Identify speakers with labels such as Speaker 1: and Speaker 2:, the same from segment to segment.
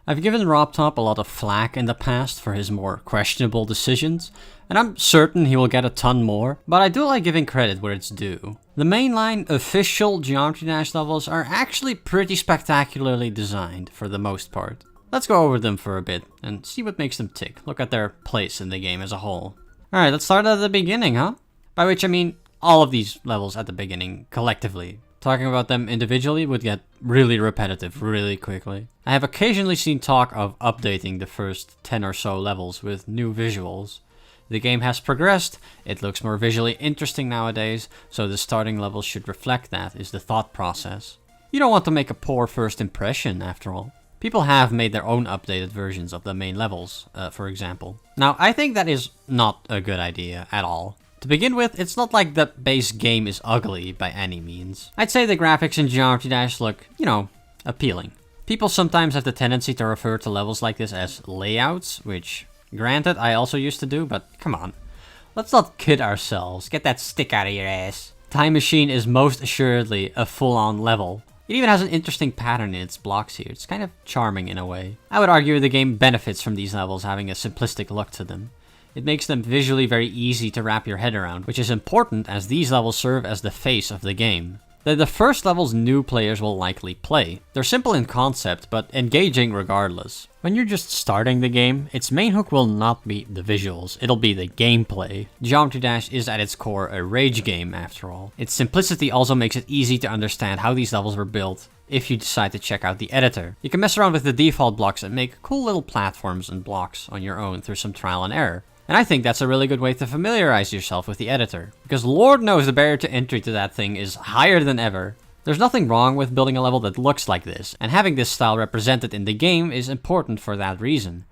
Speaker 1: I've given RobTop a lot of flack in the past for his more questionable decisions, and I'm certain he will get a ton more, but I do like giving credit where it's due. The mainline official Geometry Dash levels are actually pretty spectacularly designed for the most part. Let's go over them for a bit and see what makes them tick. Look at their place in the game as a whole. Alright, let's start at the beginning, huh? By which I mean all of these levels at the beginning, collectively. Talking about them individually would get really repetitive really quickly. I have occasionally seen talk of updating the first 10 or so levels with new visuals. The game has progressed, it looks more visually interesting nowadays, so the starting levels should reflect that, is the thought process. You don't want to make a poor first impression, after all. People have made their own updated versions of the main levels, for example. Now, I think that is not a good idea at all. To begin with, it's not like the base game is ugly by any means. I'd say the graphics in Geometry Dash look, appealing. People sometimes have the tendency to refer to levels like this as layouts, which, granted, I also used to do, but come on. Let's not kid ourselves. Get that stick out of your ass. Time Machine is most assuredly a full-on level. It even has an interesting pattern in its blocks here. It's kind of charming in a way. I would argue the game benefits from these levels having a simplistic look to them. It makes them visually very easy to wrap your head around, which is important as these levels serve as the face of the game. They're the first levels new players will likely play. They're simple in concept, but engaging regardless. When you're just starting the game, its main hook will not be the visuals, it'll be the gameplay. Geometry Dash is at its core a rage game after all. Its simplicity also makes it easy to understand how these levels were built if you decide to check out the editor. You can mess around with the default blocks and make cool little platforms and blocks on your own through some trial and error. And I think that's a really good way to familiarize yourself with the editor, because Lord knows the barrier to entry to that thing is higher than ever. There's nothing wrong with building a level that looks like this, and having this style represented in the game is important for that reason.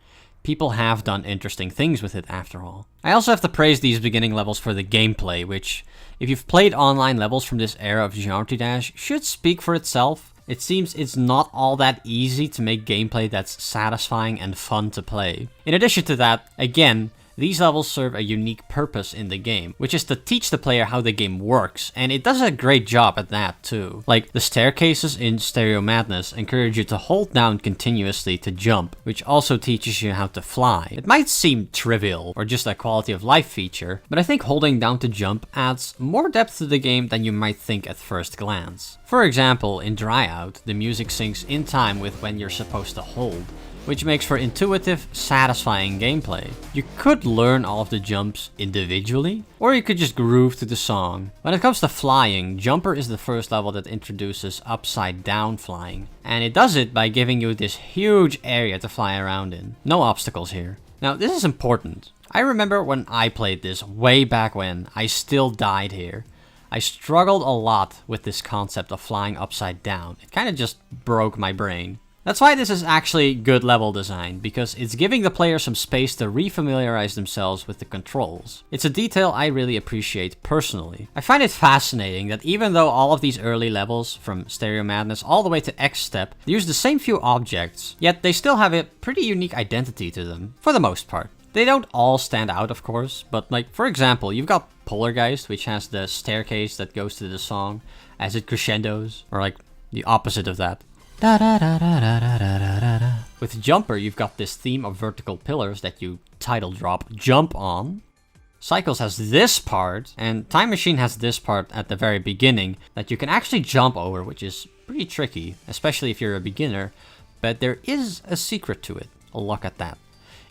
Speaker 1: People have done interesting things with it after all. I also have to praise these beginning levels for the gameplay, which, if you've played online levels from this era of Geometry Dash, should speak for itself. It seems it's not all that easy to make gameplay that's satisfying and fun to play. In addition to that, again, these levels serve a unique purpose in the game, which is to teach the player how the game works, and it does a great job at that too. Like, the staircases in Stereo Madness encourage you to hold down continuously to jump, which also teaches you how to fly. It might seem trivial, or just a quality of life feature, but I think holding down to jump adds more depth to the game than you might think at first glance. For example, in Dry Out, the music syncs in time with when you're supposed to hold, which makes for intuitive, satisfying gameplay. You could learn all of the jumps individually, or you could just groove to the song. When it comes to flying, Jumper is the first level that introduces upside down flying, and it does it by giving you this huge area to fly around in. No obstacles here. Now, this is important. I remember when I played this way back when, I still died here. I struggled a lot with this concept of flying upside down. It kind of just broke my brain. That's why this is actually good level design, because it's giving the player some space to refamiliarize themselves with the controls. It's a detail I really appreciate personally. I find it fascinating that even though all of these early levels, from Stereo Madness all the way to X-Step, use the same few objects, yet they still have a pretty unique identity to them, for the most part. They don't all stand out, of course, but like, for example, you've got Polargeist, which has the staircase that goes to the song as it crescendos, or like the opposite of that. Da, da, da, da, da, da, da, da, da. With Jumper, you've got this theme of vertical pillars that you title drop jump on. Cycles has this part, and Time Machine has this part at the very beginning that you can actually jump over, which is pretty tricky, especially if you're a beginner, but there is a secret to it. A look at that.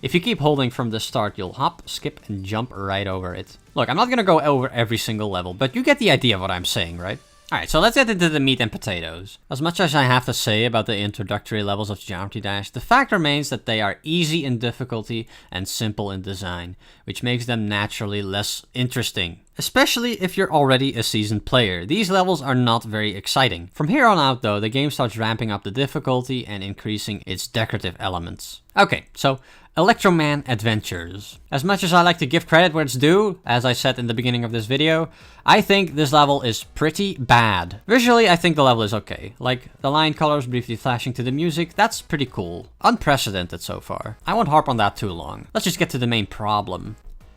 Speaker 1: If you keep holding from the start, you'll hop, skip, and jump right over it. Look, I'm not gonna go over every single level, but you get the idea of what I'm saying, right? Alright, so let's get into the meat and potatoes. As much as I have to say about the introductory levels of Geometry Dash, the fact remains that they are easy in difficulty and simple in design, which makes them naturally less interesting. Especially if you're already a seasoned player. These levels are not very exciting. From here on out though, the game starts ramping up the difficulty and increasing its decorative elements. Okay, so Electroman Adventures. As much as I like to give credit where it's due, as I said in the beginning of this video, I think this level is pretty bad. Visually, I think the level is okay. Like, the line colors briefly flashing to the music, that's pretty cool. Unprecedented so far. I won't harp on that too long. Let's just get to the main problem.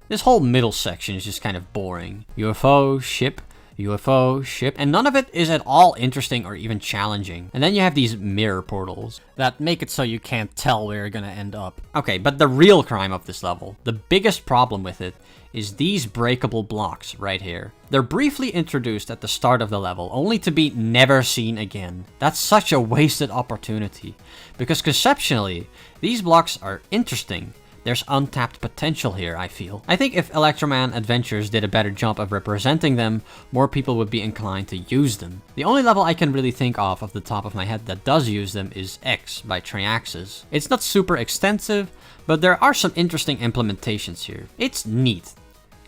Speaker 1: This whole middle section is just kind of boring. UFO, ship, UFO, ship, and none of it is at all interesting or even challenging. And then you have these mirror portals that make it so you can't tell where you're gonna end up. Okay, but the real crime of this level, the biggest problem with it, is these breakable blocks right here. They're briefly introduced at the start of the level, only to be never seen again. That's such a wasted opportunity, because conceptually, these blocks are interesting. There's untapped potential here, I feel. I think if Electroman Adventures did a better job of representing them, more people would be inclined to use them. The only level I can really think of the top of my head that does use them is X by Triaxis. It's not super extensive, but there are some interesting implementations here. It's neat.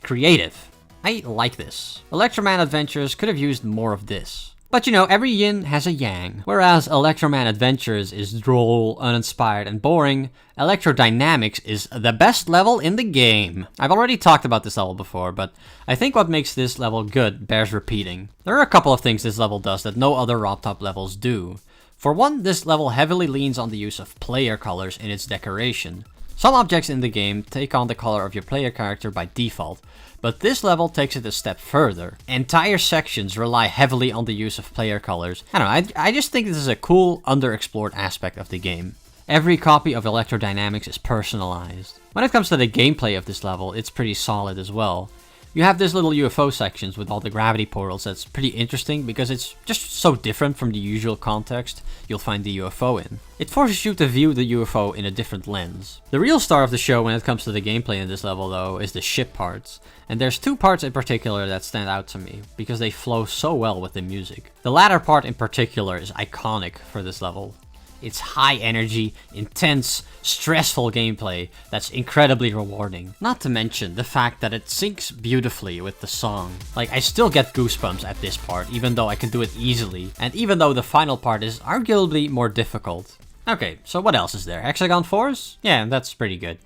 Speaker 1: Creative. I like this. Electroman Adventures could have used more of this. But you know, every yin has a yang. Whereas Electroman Adventures is droll, uninspired, and boring, Electrodynamix is the best level in the game. I've already talked about this level before, but I think what makes this level good bears repeating. There are a couple of things this level does that no other RobTop levels do. For one, this level heavily leans on the use of player colors in its decoration. Some objects in the game take on the color of your player character by default, but this level takes it a step further. Entire sections rely heavily on the use of player colors. I don't know, I just think this is a cool, underexplored aspect of the game. Every copy of Electrodynamix is personalized. When it comes to the gameplay of this level, it's pretty solid as well. You have this little UFO sections with all the gravity portals that's pretty interesting because it's just so different from the usual context you'll find the UFO in. It forces you to view the UFO in a different lens. The real star of the show when it comes to the gameplay in this level though is the ship parts. And there's two parts in particular that stand out to me because they flow so well with the music. The latter part in particular is iconic for this level. It's high energy, intense, stressful gameplay that's incredibly rewarding. Not to mention the fact that it syncs beautifully with the song. Like, I still get goosebumps at this part, even though I can do it easily, and even though the final part is arguably more difficult. Okay, so what else is there? Hexagon Force? Yeah, that's pretty good.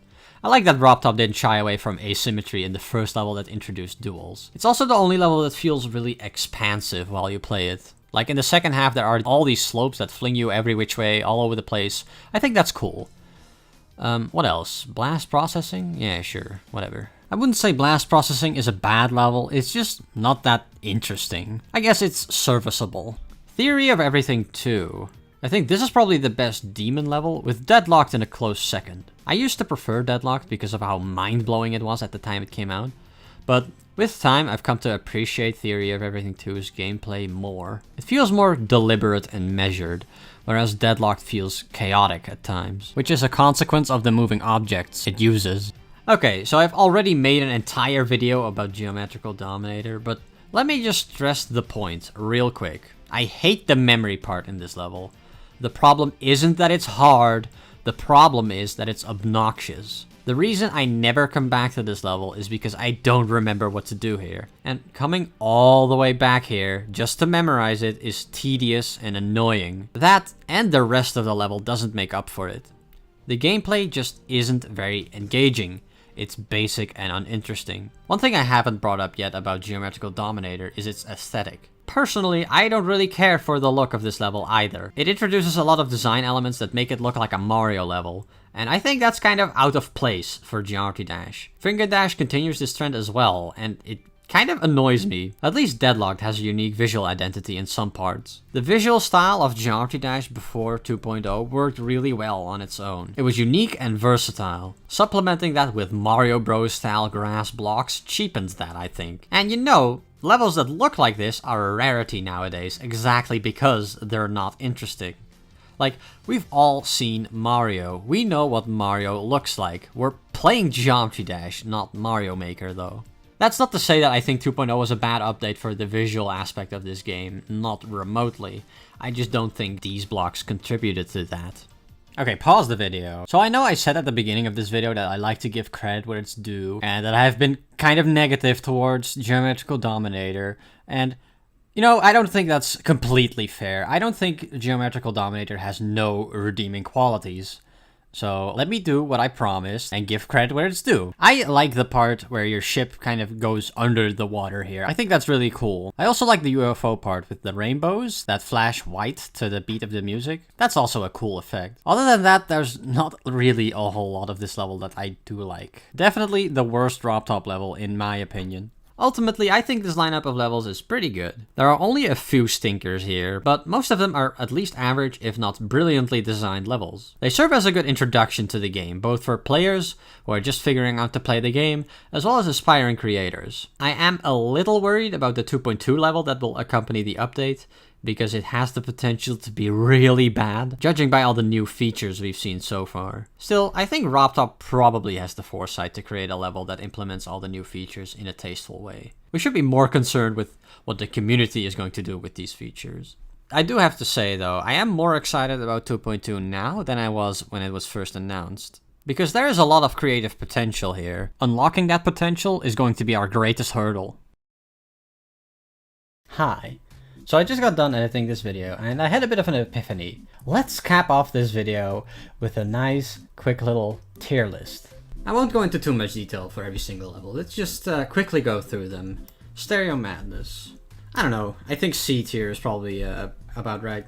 Speaker 1: I like that RobTop didn't shy away from asymmetry in the first level that introduced duels. It's also the only level that feels really expansive while you play it. Like in the second half, there are all these slopes that fling you every which way, all over the place. I think that's cool. What else? Blast processing? Yeah, sure, whatever. I wouldn't say blast processing is a bad level, it's just not that interesting. I guess it's serviceable. Theory of Everything 2. I think this is probably the best demon level, with Deadlocked in a close second. I used to prefer Deadlocked because of how mind-blowing it was at the time it came out. But with time, I've come to appreciate Theory of Everything 2's gameplay more. It feels more deliberate and measured, whereas Deadlocked feels chaotic at times, which is a consequence of the moving objects it uses. Okay, so I've already made an entire video about Geometrical Dominator, but let me just stress the point real quick. I hate the memory part in this level. The problem isn't that it's hard, the problem is that it's obnoxious. The reason I never come back to this level is because I don't remember what to do here. And coming all the way back here just to memorize it is tedious and annoying. That and the rest of the level doesn't make up for it. The gameplay just isn't very engaging. It's basic and uninteresting. One thing I haven't brought up yet about Geometrical Dominator is its aesthetic. Personally, I don't really care for the look of this level either. It introduces a lot of design elements that make it look like a Mario level, and I think that's kind of out of place for Geometry Dash. Finger Dash continues this trend as well, and it kind of annoys me. At least Deadlocked has a unique visual identity in some parts. The visual style of Geometry Dash before 2.0 worked really well on its own. It was unique and versatile. Supplementing that with Mario Bros style grass blocks cheapens that, I think. And you know, levels that look like this are a rarity nowadays, exactly because they're not interesting. Like, we've all seen Mario. We know what Mario looks like. We're playing Geometry Dash, not Mario Maker though. That's not to say that I think 2.0 was a bad update for the visual aspect of this game, not remotely. I just don't think these blocks contributed to that. Okay, pause the video. So I know I said at the beginning of this video that I like to give credit where it's due, and that I've been kind of negative towards Geometrical Dominator, and you know, I don't think that's completely fair. I don't think Geometrical Dominator has no redeeming qualities. So let me do what I promised and give credit where it's due. I like the part where your ship kind of goes under the water here. I think that's really cool. I also like the UFO part with the rainbows that flash white to the beat of the music. That's also a cool effect. Other than that, there's not really a whole lot of this level that I do like. Definitely the worst RobTop level in my opinion. Ultimately, I think this lineup of levels is pretty good. There are only a few stinkers here, but most of them are at least average, if not brilliantly designed levels. They serve as a good introduction to the game, both for players who are just figuring out to play the game, as well as aspiring creators. I am a little worried about the 2.2 level that will accompany the update, because it has the potential to be really bad, judging by all the new features we've seen so far. Still, I think RobTop probably has the foresight to create a level that implements all the new features in a tasteful way. We should be more concerned with what the community is going to do with these features. I do have to say though, I am more excited about 2.2 now than I was when it was first announced. Because there is a lot of creative potential here. Unlocking that potential is going to be our greatest hurdle. Hi. So I just got done editing this video and I had a bit of an epiphany. Let's cap off this video with a nice, quick little tier list. I won't go into too much detail for every single level. Let's just quickly go through them. Stereo Madness. I don't know. I think C tier is probably about right.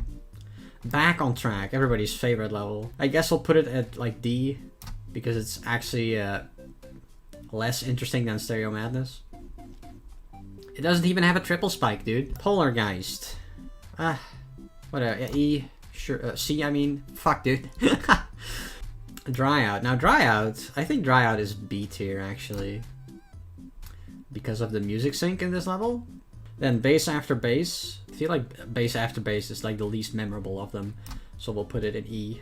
Speaker 1: Back on Track, everybody's favorite level. I guess I'll put it at like D because it's actually less interesting than Stereo Madness. It doesn't even have a triple spike, dude. Polargeist. Whatever. E. Sure. C, I mean. Fuck, dude. Dryout. Now, Dryout. I think Dryout is B tier, actually. Because of the music sync in this level. Then Bass After Bass. I feel like Bass After Bass is like the least memorable of them. So we'll put it in E.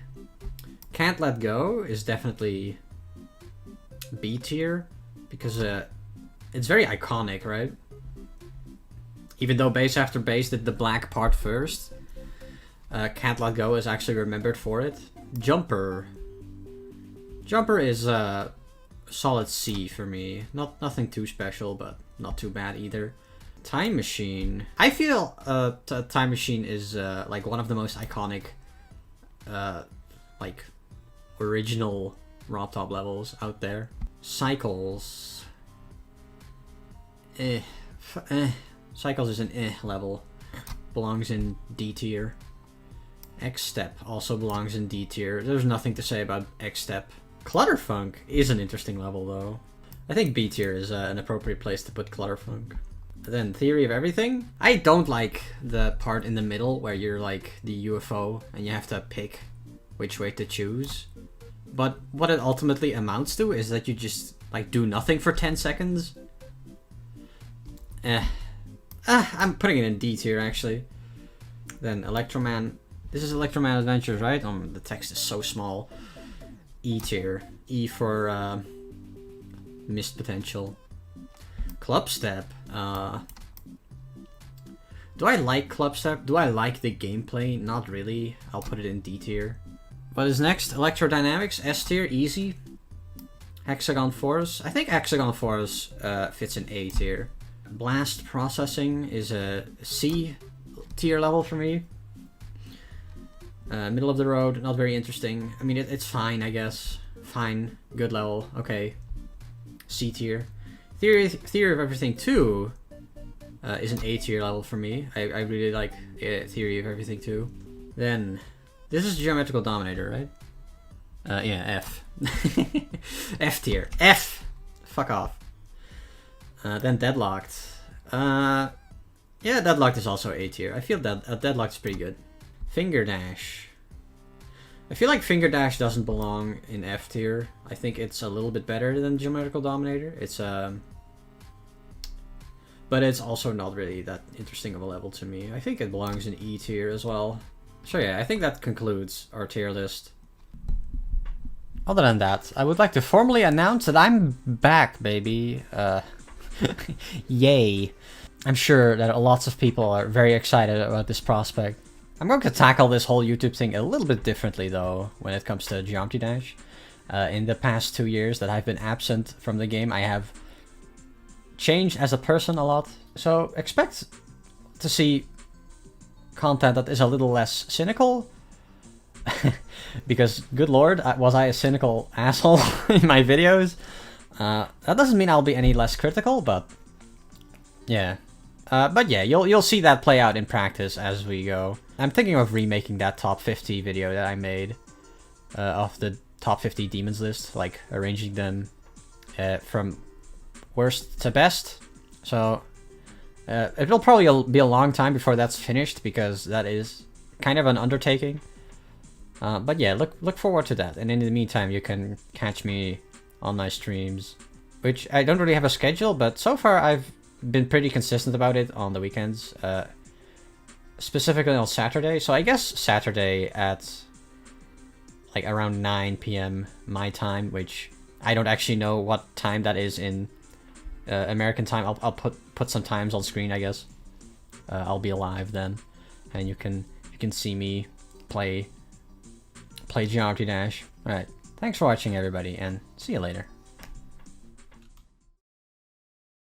Speaker 1: Can't Let Go is definitely B tier. Because it's very iconic, right? Even though Bass After Bass did the black part first, Can't Let Go is actually remembered for it. Jumper. Jumper is a solid C for me. Nothing too special, but not too bad either. Time Machine. I feel Time Machine is like one of the most iconic, like original RobTop levels out there. Cycles. Cycles is an level. Belongs in D tier. X-Step also belongs in D tier. There's nothing to say about X-Step. Clutterfunk is an interesting level though. I think B tier is an appropriate place to put Clutterfunk. Then Theory of Everything. I don't like the part in the middle where you're like the UFO and you have to pick which way to choose. But what it ultimately amounts to is that you just like do nothing for 10 seconds. I'm putting it in D tier actually. Then Electroman. This is Electroman Adventures, right? The text is so small. E tier. E for missed potential. Clubstep. Do I like Clubstep? Do I like the gameplay? Not really. I'll put it in D tier. What is next? Electrodynamix, S tier, easy. Hexagon Force. I think Hexagon Force fits in A tier. Blast Processing is a C tier level for me. Middle of the road, not very interesting. I mean, it's fine, I guess. Fine, good level, okay. C tier. Theory of Everything 2 is an A tier level for me. I really like Theory of Everything 2. Then, this is Geometrical Dominator, right? Yeah, F. F tier. F! Fuck off. Then Deadlocked. Yeah, Deadlocked is also A tier. I feel that Deadlocked is pretty good. Finger Dash. I feel like Finger Dash doesn't belong in F tier. I think it's a little bit better than Geometrical Dominator. It's but it's also not really that interesting of a level to me. I think it belongs in E tier as well. So yeah, I think that concludes our tier list. Other than that, I would like to formally announce that I'm back, baby. Yay. I'm sure that lots of people are very excited about this prospect. I'm going to tackle this whole YouTube thing a little bit differently though, when it comes to Geometry Dash. In the past 2 years that I've been absent from the game, I have changed as a person a lot. So expect to see content that is a little less cynical. Because, good lord, was I a cynical asshole in my videos? That doesn't mean I'll be any less critical, but yeah. But yeah, you'll see that play out in practice as we go. I'm thinking of remaking that top 50 video that I made of the top 50 demons list, like arranging them from worst to best. So it'll probably be a long time before that's finished, because that is kind of an undertaking. But yeah, look forward to that. And in the meantime, you can catch me on my streams, which I don't really have a schedule, but so far I've been pretty consistent about it on the weekends, specifically on Saturday. So I guess Saturday at like around 9 p.m. my time, which I don't actually know what time that is in American time. I'll put some times on screen, I guess. I'll be live then, and you can see me play Geometry Dash. All right, thanks for watching, everybody, and see you later.